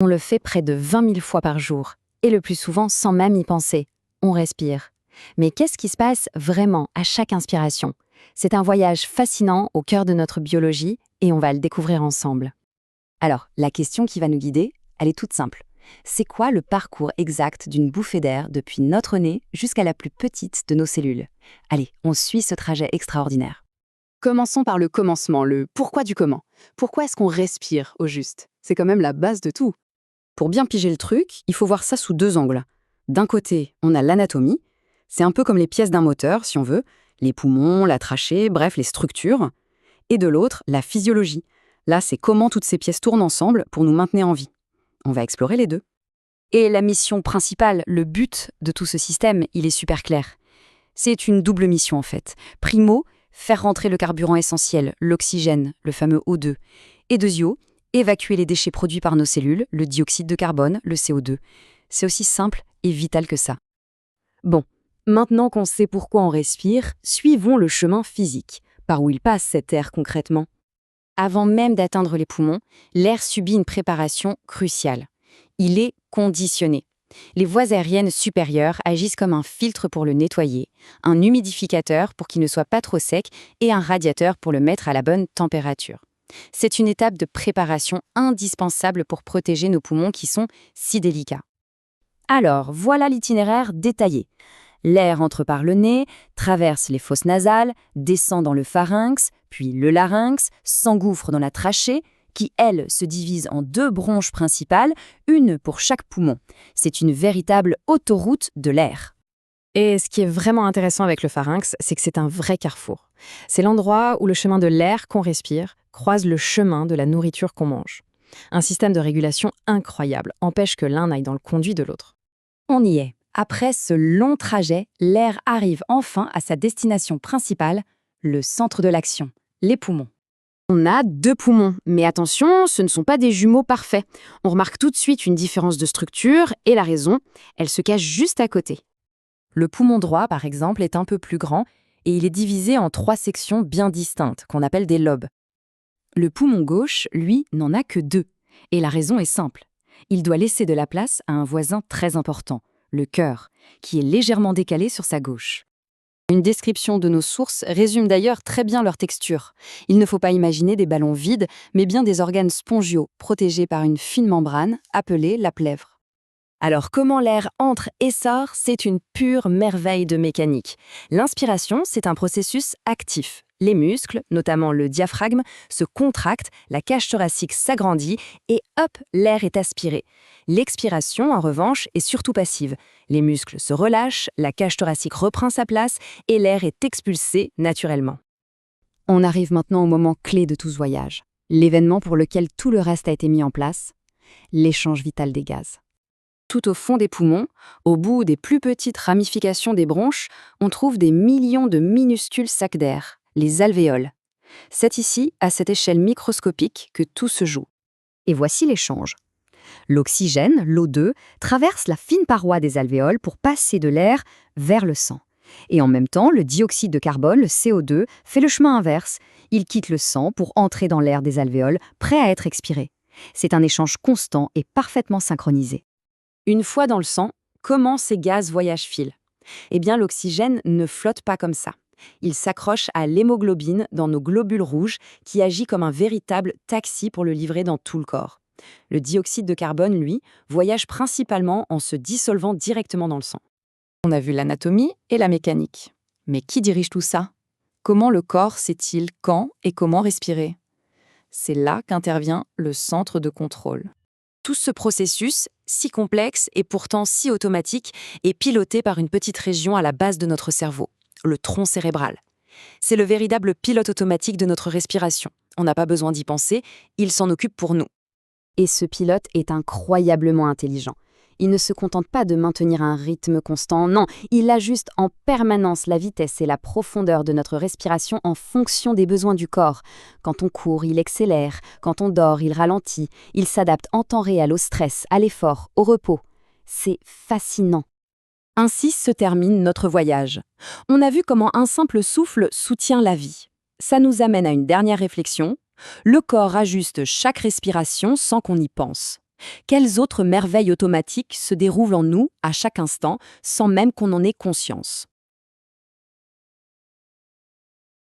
On le fait près de 20 000 fois par jour, et le plus souvent sans même y penser. On respire. Mais qu'est-ce qui se passe vraiment à chaque inspiration? C'est un voyage fascinant au cœur de notre biologie, et on va le découvrir ensemble. Alors, la question qui va nous guider, elle est toute simple. C'est quoi le parcours exact d'une bouffée d'air depuis notre nez jusqu'à la plus petite de nos cellules? Allez, on suit ce trajet extraordinaire. Commençons par le commencement, le pourquoi du comment. Pourquoi est-ce qu'on respire au juste? C'est quand même la base de tout. Pour bien piger le truc, il faut voir ça sous deux angles. D'un côté, on a l'anatomie. C'est un peu comme les pièces d'un moteur, si on veut. Les poumons, la trachée, bref, les structures. Et de l'autre, la physiologie. Là, c'est comment toutes ces pièces tournent ensemble pour nous maintenir en vie. On va explorer les deux. Et la mission principale, le but de tout ce système, il est super clair. C'est une double mission en fait. Primo, faire rentrer le carburant essentiel, l'oxygène, le fameux O2. Et deuxio, évacuer les déchets produits par nos cellules, le dioxyde de carbone, le CO2. C'est aussi simple et vital que ça. Bon, maintenant qu'on sait pourquoi on respire, suivons le chemin physique. Par où il passe cet air concrètement? Avant même d'atteindre les poumons, l'air subit une préparation cruciale. Il est conditionné. Les voies aériennes supérieures agissent comme un filtre pour le nettoyer, un humidificateur pour qu'il ne soit pas trop sec et un radiateur pour le mettre à la bonne température. C'est une étape de préparation indispensable pour protéger nos poumons qui sont si délicats. Alors, voilà l'itinéraire détaillé. L'air entre par le nez, traverse les fosses nasales, descend dans le pharynx, puis le larynx, s'engouffre dans la trachée, qui, elle, se divise en deux bronches principales, une pour chaque poumon. C'est une véritable autoroute de l'air. Et ce qui est vraiment intéressant avec le pharynx, c'est que c'est un vrai carrefour. C'est l'endroit où le chemin de l'air qu'on respire croise le chemin de la nourriture qu'on mange. Un système de régulation incroyable empêche que l'un aille dans le conduit de l'autre. On y est. Après ce long trajet, l'air arrive enfin à sa destination principale, le centre de l'action, les poumons. On a deux poumons, mais attention, ce ne sont pas des jumeaux parfaits. On remarque tout de suite une différence de structure, et la raison, elle se cache juste à côté. Le poumon droit, par exemple, est un peu plus grand, et il est divisé en trois sections bien distinctes, qu'on appelle des lobes. Le poumon gauche, lui, n'en a que deux, et la raison est simple. Il doit laisser de la place à un voisin très important, le cœur, qui est légèrement décalé sur sa gauche. Une description de nos sources résume d'ailleurs très bien leur texture. Il ne faut pas imaginer des ballons vides, mais bien des organes spongiaux, protégés par une fine membrane, appelée la plèvre. Alors comment l'air entre et sort, c'est une pure merveille de mécanique. L'inspiration, c'est un processus actif. Les muscles, notamment le diaphragme, se contractent, la cage thoracique s'agrandit et hop, l'air est aspiré. L'expiration, en revanche, est surtout passive. Les muscles se relâchent, la cage thoracique reprend sa place et l'air est expulsé naturellement. On arrive maintenant au moment clé de tout ce voyage. L'événement pour lequel tout le reste a été mis en place, l'échange vital des gaz. Tout au fond des poumons, au bout des plus petites ramifications des bronches, on trouve des millions de minuscules sacs d'air, les alvéoles. C'est ici, à cette échelle microscopique, que tout se joue. Et voici l'échange. L'oxygène, l'O2, traverse la fine paroi des alvéoles pour passer de l'air vers le sang. Et en même temps, le dioxyde de carbone, le CO2, fait le chemin inverse. Il quitte le sang pour entrer dans l'air des alvéoles, prêt à être expiré. C'est un échange constant et parfaitement synchronisé. Une fois dans le sang, comment ces gaz voyagent-ils? Eh bien, l'oxygène ne flotte pas comme ça. Il s'accroche à l'hémoglobine dans nos globules rouges qui agit comme un véritable taxi pour le livrer dans tout le corps. Le dioxyde de carbone, lui, voyage principalement en se dissolvant directement dans le sang. On a vu l'anatomie et la mécanique. Mais qui dirige tout ça? Comment le corps sait-il quand et comment respirer? C'est là qu'intervient le centre de contrôle. Tout ce processus, si complexe et pourtant si automatique, est piloté par une petite région à la base de notre cerveau, le tronc cérébral. C'est le véritable pilote automatique de notre respiration. On n'a pas besoin d'y penser, il s'en occupe pour nous. Et ce pilote est incroyablement intelligent. Il ne se contente pas de maintenir un rythme constant, non, il ajuste en permanence la vitesse et la profondeur de notre respiration en fonction des besoins du corps. Quand on court, il accélère, quand on dort, il ralentit, il s'adapte en temps réel au stress, à l'effort, au repos. C'est fascinant. Ainsi se termine notre voyage. On a vu comment un simple souffle soutient la vie. Ça nous amène à une dernière réflexion. Le corps ajuste chaque respiration sans qu'on y pense. Quelles autres merveilles automatiques se déroulent en nous à chaque instant sans même qu'on en ait conscience?